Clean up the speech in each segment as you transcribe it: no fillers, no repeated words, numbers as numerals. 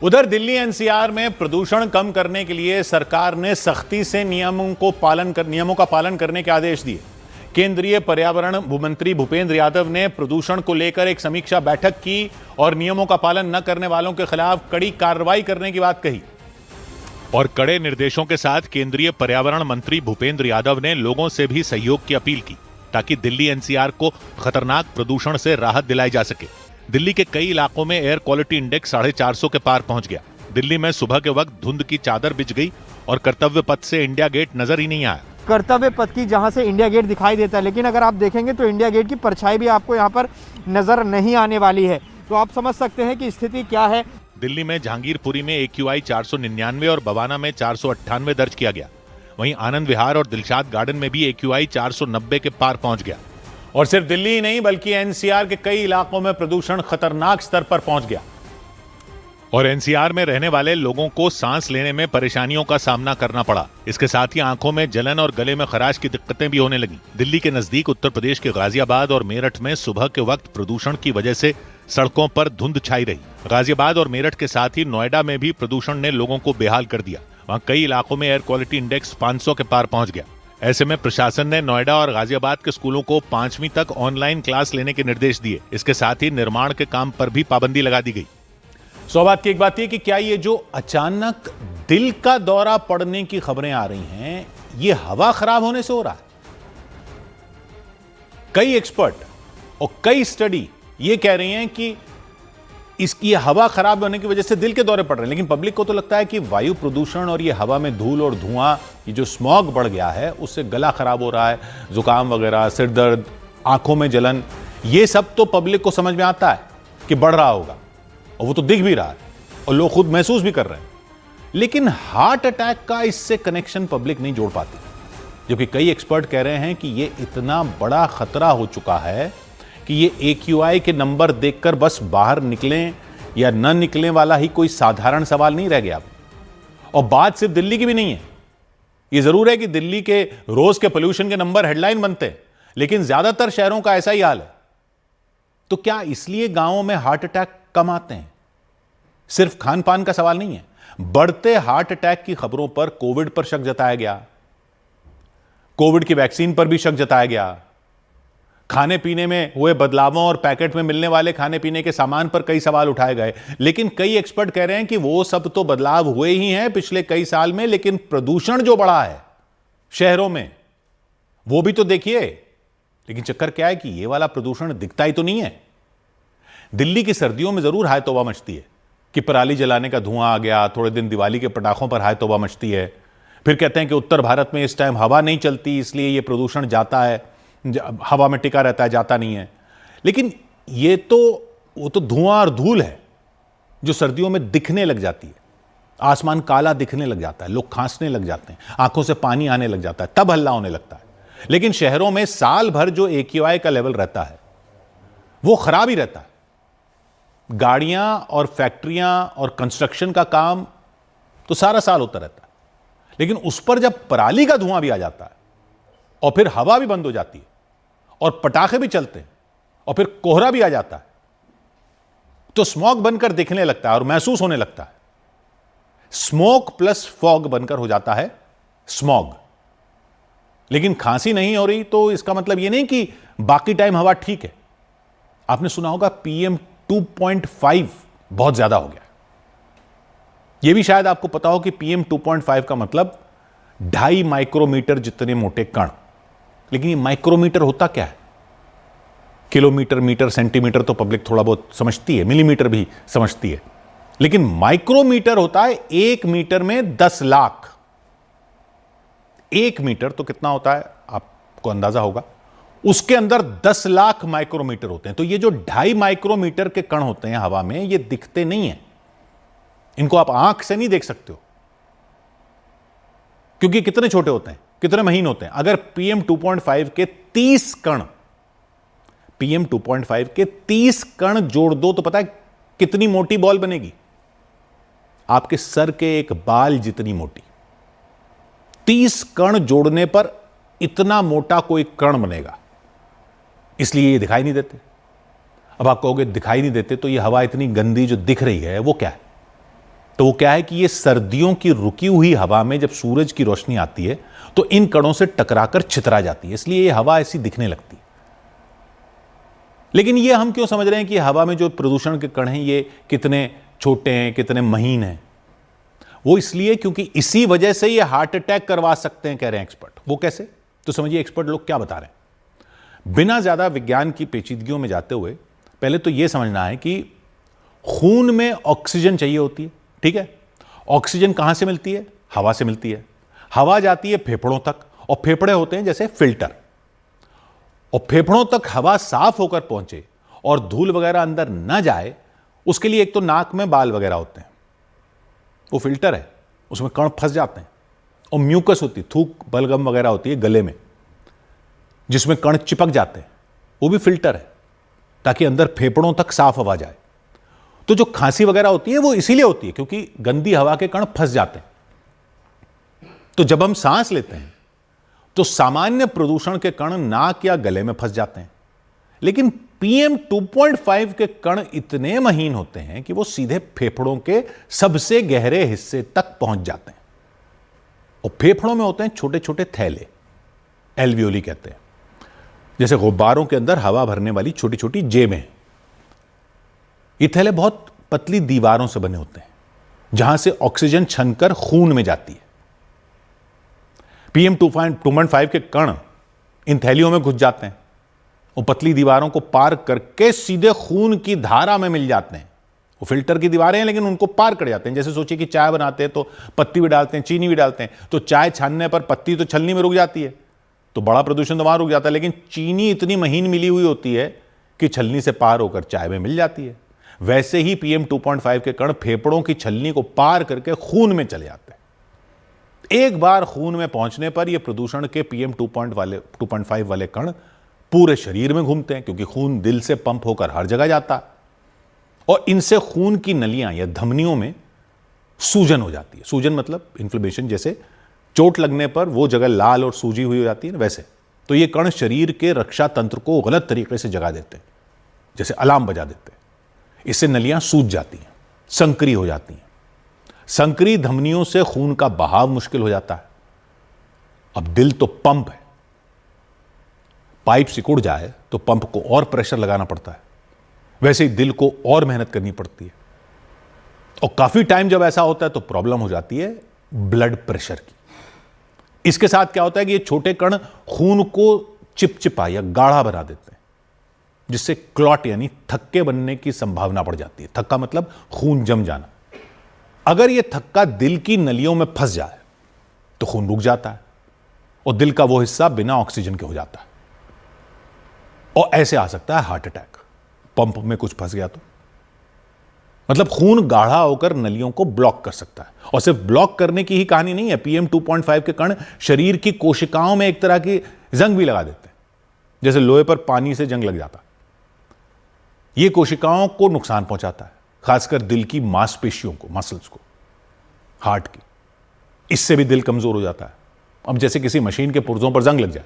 उधर दिल्ली एनसीआर में प्रदूषण कम करने के लिए सरकार ने सख्ती से नियमों का पालन करने के आदेश दिए। केंद्रीय पर्यावरण मंत्री भूपेंद्र यादव ने प्रदूषण को लेकर एक समीक्षा बैठक की और नियमों का पालन न करने वालों के खिलाफ कड़ी कार्रवाई करने की बात कही और कड़े निर्देशों के साथ केंद्रीय पर्यावरण मंत्री भूपेंद्र यादव ने लोगों से भी सहयोग की अपील की ताकि दिल्ली एनसीआर को खतरनाक प्रदूषण से राहत दिलाई जा सके। दिल्ली के कई इलाकों में एयर क्वालिटी इंडेक्स 450 के पार पहुंच गया। दिल्ली में सुबह के वक्त धुंध की चादर बिछ गई और कर्तव्य पथ से इंडिया गेट नजर ही नहीं आया। कर्तव्य पथ की जहां से इंडिया गेट दिखाई देता है, लेकिन अगर आप देखेंगे तो इंडिया गेट की परछाई भी आपको यहां पर नजर नहीं आने वाली है। तो आप समझ सकते हैं कि स्थिति क्या है। दिल्ली में जहांगीरपुरी में AQI 499 और बवाना में 498 दर्ज किया गया। वहीं आनंद विहार और दिलशाद गार्डन में भी AQI 490 के पार पहुंच गया। और सिर्फ दिल्ली ही नहीं बल्कि एनसीआर के कई इलाकों में प्रदूषण खतरनाक स्तर पर पहुंच गया और एनसीआर में रहने वाले लोगों को सांस लेने में परेशानियों का सामना करना पड़ा। इसके साथ ही आंखों में जलन और गले में खराश की दिक्कतें भी होने लगी। दिल्ली के नजदीक उत्तर प्रदेश के गाजियाबाद और मेरठ में सुबह के वक्त प्रदूषण की वजह से सड़कों पर धुंध छाई रही। गाजियाबाद और मेरठ के साथ ही नोएडा में भी प्रदूषण ने लोगों को बेहाल कर दिया। वहां कई इलाकों में एयर क्वालिटी इंडेक्स 500 के पार पहुंच गया। ऐसे में प्रशासन ने नोएडा और गाजियाबाद के स्कूलों को 5वीं तक ऑनलाइन क्लास लेने के निर्देश दिए। इसके साथ ही निर्माण के काम पर भी पाबंदी लगा दी गई। सौभाग्य की एक बात यह कि क्या ये जो अचानक दिल का दौरा पड़ने की खबरें आ रही हैं, ये हवा खराब होने से हो रहा है? कई एक्सपर्ट और कई स्टडी ये कह रही हैं कि इसकी हवा खराब होने की वजह से दिल के दौरे पड़ रहे हैं, लेकिन पब्लिक को तो लगता है कि वायु प्रदूषण और ये हवा में धूल और धुआं, ये जो स्मॉग बढ़ गया है उससे गला खराब हो रहा है, जुकाम वगैरह, सिर दर्द, आंखों में जलन, ये सब तो पब्लिक को समझ में आता है कि बढ़ रहा होगा और वो तो दिख भी रहा है और लोग खुद महसूस भी कर रहे हैं। लेकिन हार्ट अटैक का इससे कनेक्शन पब्लिक नहीं जोड़ पाती, जबकि कई एक्सपर्ट कह रहे हैं कि ये इतना बड़ा खतरा हो चुका है कि ये AQI के नंबर देखकर बस बाहर निकलें या न निकलें वाला ही कोई साधारण सवाल नहीं रह गया। और बात सिर्फ दिल्ली की भी नहीं है। ये जरूर है कि दिल्ली के रोज के पोल्यूशन के नंबर हेडलाइन बनते हैं, लेकिन ज्यादातर शहरों का ऐसा ही हाल है। तो क्या इसलिए गांवों में हार्ट अटैक कम आते हैं? सिर्फ खान पान का सवाल नहीं है। बढ़ते हार्ट अटैक की खबरों पर कोविड पर शक जताया गया, कोविड की वैक्सीन पर भी शक जताया गया, खाने पीने में हुए बदलावों और पैकेट में मिलने वाले खाने पीने के सामान पर कई सवाल उठाए गए। लेकिन कई एक्सपर्ट कह रहे हैं कि वो सब तो बदलाव हुए ही हैं पिछले कई साल में, लेकिन प्रदूषण जो बढ़ा है शहरों में वो भी तो देखिए। लेकिन चक्कर क्या है कि ये वाला प्रदूषण दिखता ही तो नहीं है। दिल्ली की सर्दियों में जरूर हाय तौबा मचती है कि पराली जलाने का धुआं आ गया, थोड़े दिन दिवाली के पटाखों पर हाय तौबा मचती है। फिर कहते हैं कि उत्तर भारत में इस टाइम हवा नहीं चलती, इसलिए ये प्रदूषण जाता है, हवा में टिका रहता है, जाता नहीं है। लेकिन ये तो वो तो धुआं और धूल है जो सर्दियों में दिखने लग जाती है। आसमान काला दिखने लग जाता है, लोग खांसने लग जाते हैं, आंखों से पानी आने लग जाता है, तब हल्ला होने लगता है। लेकिन शहरों में साल भर जो AQI का लेवल रहता है वो खराब ही रहता है। गाड़ियां और फैक्ट्रियां और कंस्ट्रक्शन का काम तो सारा साल होता रहता है, लेकिन उस पर जब पराली का धुआं भी आ जाता है और फिर हवा भी बंद हो जाती है और पटाखे भी चलते हैं और फिर कोहरा भी आ जाता है, तो स्मॉग बनकर दिखने लगता है और महसूस होने लगता है। स्मोक प्लस फॉग बनकर हो जाता है स्मॉग। लेकिन खांसी नहीं हो रही तो इसका मतलब यह नहीं कि बाकी टाइम हवा ठीक है। आपने सुना होगा PM 2.5 बहुत ज्यादा हो गया। यह भी शायद आपको पता हो कि PM 2.5 का मतलब 2.5 माइक्रोमीटर जितने मोटे कण। लेकिन ये माइक्रोमीटर होता क्या है? किलोमीटर, मीटर, सेंटीमीटर तो पब्लिक थोड़ा बहुत समझती है, मिलीमीटर भी समझती है, लेकिन माइक्रोमीटर होता है 1 मीटर में 10 लाख। 1 मीटर तो कितना होता है आपको अंदाजा होगा, उसके अंदर 10 लाख माइक्रोमीटर होते हैं। तो ये जो 2.5 माइक्रोमीटर के कण होते हैं हवा में, ये दिखते नहीं है, इनको आप आंख से नहीं देख सकते हो, क्योंकि कितने छोटे होते हैं, कितने महीन होते हैं। अगर PM 2.5 के 30 कण, PM 2.5 के 30 कण जोड़ दो तो पता है कितनी मोटी बॉल बनेगी? आपके सर के एक बाल जितनी मोटी। 30 कण जोड़ने पर इतना मोटा कोई कण बनेगा, इसलिए ये दिखाई नहीं देते। अब आप कहोगे दिखाई नहीं देते तो ये हवा इतनी गंदी जो दिख रही है वो क्या है? तो वो क्या है कि ये सर्दियों की रुकी हुई हवा में जब सूरज की रोशनी आती है तो इन कणों से टकराकर छितरा जाती है, इसलिए ये हवा ऐसी दिखने लगती है। लेकिन ये हम क्यों समझ रहे हैं कि हवा में जो प्रदूषण के कण हैं ये कितने छोटे हैं, कितने महीन हैं? वो इसलिए क्योंकि इसी वजह से ये हार्ट अटैक करवा सकते हैं, कह रहे हैं एक्सपर्ट। वो कैसे? तो समझिए एक्सपर्ट लोग क्या बता रहे हैं। बिना ज्यादा विज्ञान की पेचीदगियों में जाते हुए पहले तो यह समझना है कि खून में ऑक्सीजन चाहिए होती है, ठीक है? ऑक्सीजन कहां से मिलती है? हवा से मिलती है। हवा जाती है फेफड़ों तक और फेफड़े होते हैं जैसे फिल्टर, और फेफड़ों तक हवा साफ होकर पहुंचे और धूल वगैरह अंदर न जाए उसके लिए एक तो नाक में बाल वगैरह होते हैं, वो फिल्टर है, उसमें कण फंस जाते हैं। और म्यूकस होती, थूक बलगम वगैरह होती है गले में जिसमें कण चिपक जाते हैं, वो भी फिल्टर है ताकि अंदर फेफड़ों तक साफ हवा जाए। तो जो खांसी वगैरह होती है वो इसीलिए होती है क्योंकि गंदी हवा के कण फंस जाते हैं। तो जब हम सांस लेते हैं तो सामान्य प्रदूषण के कण नाक या गले में फंस जाते हैं, लेकिन PM 2.5 के कण इतने महीन होते हैं कि वो सीधे फेफड़ों के सबसे गहरे हिस्से तक पहुंच जाते हैं। और फेफड़ों में होते हैं छोटे छोटे थैले, एल्वियोली कहते हैं, जैसे गुब्बारों के अंदर हवा भरने वाली छोटी छोटी जेबें। ये थैले बहुत पतली दीवारों से बने होते हैं जहां से ऑक्सीजन छनकर खून में जाती है। PM 2.5 के कण इन थैलियों में घुस जाते हैं, वो पतली दीवारों को पार करके सीधे खून की धारा में मिल जाते हैं। वो फिल्टर की दीवारें हैं लेकिन उनको पार कर जाते हैं। जैसे सोचिए कि चाय बनाते हैं तो पत्ती भी डालते हैं, चीनी भी डालते हैं, तो चाय छानने पर पत्ती तो छलनी में रुक जाती है, तो बड़ा प्रदूषण तो वहां रुक जाता है, लेकिन चीनी इतनी महीन मिली हुई होती है कि छलनी से पार होकर चाय में मिल जाती है। वैसे ही PM 2.5 के कण फेफड़ों की छलनी को पार करके खून में चले जाते हैं। एक बार खून में पहुंचने पर यह प्रदूषण के PM 2.5 वाले कण पूरे शरीर में घूमते हैं क्योंकि खून दिल से पंप होकर हर जगह जाता है, और इनसे खून की नलियां या धमनियों में सूजन हो जाती है। सूजन मतलब इन्फ्लेमेशन, जैसे चोट लगने पर वो जगह लाल और सूजी हुई हो जाती है ना, वैसे। तो ये कण शरीर के रक्षा तंत्र को गलत तरीके से जगा देते हैं, जैसे अलार्म बजा देते हैं। इससे नलियां सूज जाती हैं, संकरी हो जाती हैं। संकरी धमनियों से खून का बहाव मुश्किल हो जाता है। अब दिल तो पंप है, पाइप सिकुड़ जाए तो पंप को और प्रेशर लगाना पड़ता है, वैसे ही दिल को और मेहनत करनी पड़ती है। और काफी टाइम जब ऐसा होता है तो प्रॉब्लम हो जाती है ब्लड प्रेशर की। इसके साथ क्या होता है कि ये छोटे कण खून को चिपचिपा या गाढ़ा बना देते हैं, जिससे क्लॉट यानी थक्के बनने की संभावना बढ़ जाती है। थक्का मतलब खून जम जाना। अगर यह थक्का दिल की नलियों में फंस जाए तो खून रुक जाता है और दिल का वो हिस्सा बिना ऑक्सीजन के हो जाता है, और ऐसे आ सकता है हार्ट अटैक। पंप में कुछ फंस गया तो मतलब खून गाढ़ा होकर नलियों को ब्लॉक कर सकता है। और सिर्फ ब्लॉक करने की ही कहानी नहीं है, PM 2.5 के कण शरीर की कोशिकाओं में एक तरह की जंग भी लगा देते हैं, जैसे लोहे पर पानी से जंग लग जाता। यह कोशिकाओं को नुकसान पहुंचाता है, खासकर दिल की मांसपेशियों को, मसल्स को, हार्ट की। इससे भी दिल कमजोर हो जाता है। अब जैसे किसी मशीन के पुर्जों पर जंग लग जाए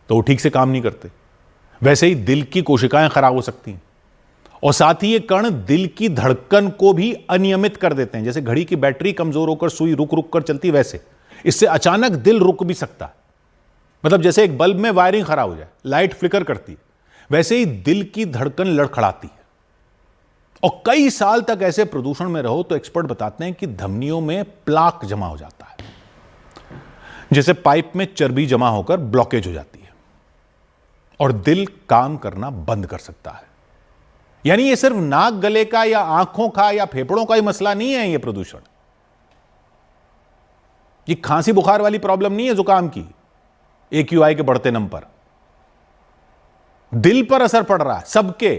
तो वो ठीक से काम नहीं करते, वैसे ही दिल की कोशिकाएं खराब हो सकती हैं। और साथ ही ये कण दिल की धड़कन को भी अनियमित कर देते हैं। जैसे घड़ी की बैटरी कमजोर होकर सुई रुक रुक कर चलती, वैसे इससे अचानक दिल रुक भी सकता है। मतलब जैसे एक बल्ब में वायरिंग खराब हो जाए, लाइट फ्लिकर करती है, वैसे ही दिल की धड़कन लड़खड़ाती है। और कई साल तक ऐसे प्रदूषण में रहो तो एक्सपर्ट बताते हैं कि धमनियों में प्लाक जमा हो जाता है, जैसे पाइप में चर्बी जमा होकर ब्लॉकेज हो जाती है और दिल काम करना बंद कर सकता है। यानी ये सिर्फ नाक गले का या आंखों का या फेफड़ों का ही मसला नहीं है। ये प्रदूषण, ये खांसी बुखार वाली प्रॉब्लम नहीं है, जुकाम की, AQI के बढ़ते नंबर। दिल पर असर पड़ रहा है सबके।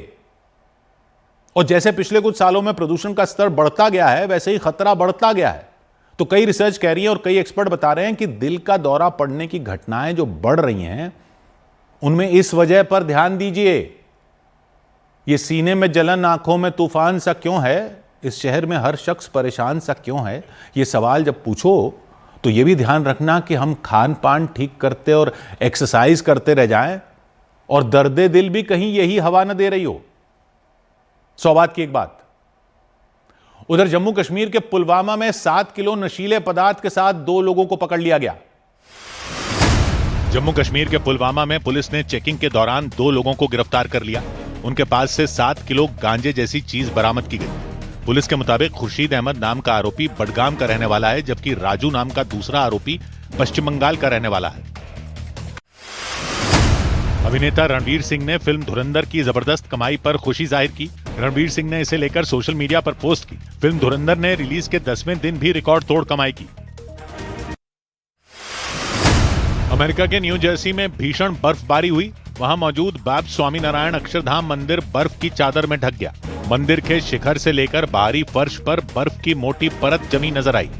और जैसे पिछले कुछ सालों में प्रदूषण का स्तर बढ़ता गया है, वैसे ही खतरा बढ़ता गया है। तो कई रिसर्च कह रही है और कई एक्सपर्ट बता रहे हैं कि दिल का दौरा पड़ने की घटनाएं जो बढ़ रही हैं, उनमें इस वजह पर ध्यान दीजिए। ये सीने में जलन, आंखों में तूफान सा क्यों है, इस शहर में हर शख्स परेशान सा क्यों है, ये सवाल जब पूछो तो ये भी ध्यान रखना कि हम खान पान ठीक करते और एक्सरसाइज करते रह जाएं और दर्दे दिल भी कहीं यही हवा न दे रही हो। 100 बात की एक बात, उधर जम्मू कश्मीर के पुलवामा में 7 किलो नशीले पदार्थ के साथ 2 लोगों को पकड़ लिया गया। जम्मू कश्मीर के पुलवामा में पुलिस ने चेकिंग के दौरान 2 लोगों को गिरफ्तार कर लिया। उनके पास से 7 किलो गांजे जैसी चीज बरामद की गई। पुलिस के मुताबिक खुर्शीद अहमद नाम का आरोपी बडगाम का रहने वाला है, जबकि राजू नाम का दूसरा आरोपी पश्चिम बंगाल का रहने वाला है। अभिनेता रणवीर सिंह ने फिल्म धुरंधर की जबरदस्त कमाई पर खुशी जाहिर की। रणवीर सिंह ने इसे लेकर सोशल मीडिया पर पोस्ट की। फिल्म धुरंधर ने रिलीज के 10वें दिन भी रिकॉर्ड तोड़ कमाई की। अमेरिका के न्यू जर्सी में भीषण बर्फबारी हुई। वहां मौजूद बाबा स्वामीनारायण अक्षरधाम मंदिर बर्फ की चादर में ढक गया। मंदिर के शिखर से लेकर बाहरी फर्श पर बर्फ की मोटी परत जमी नजर आई।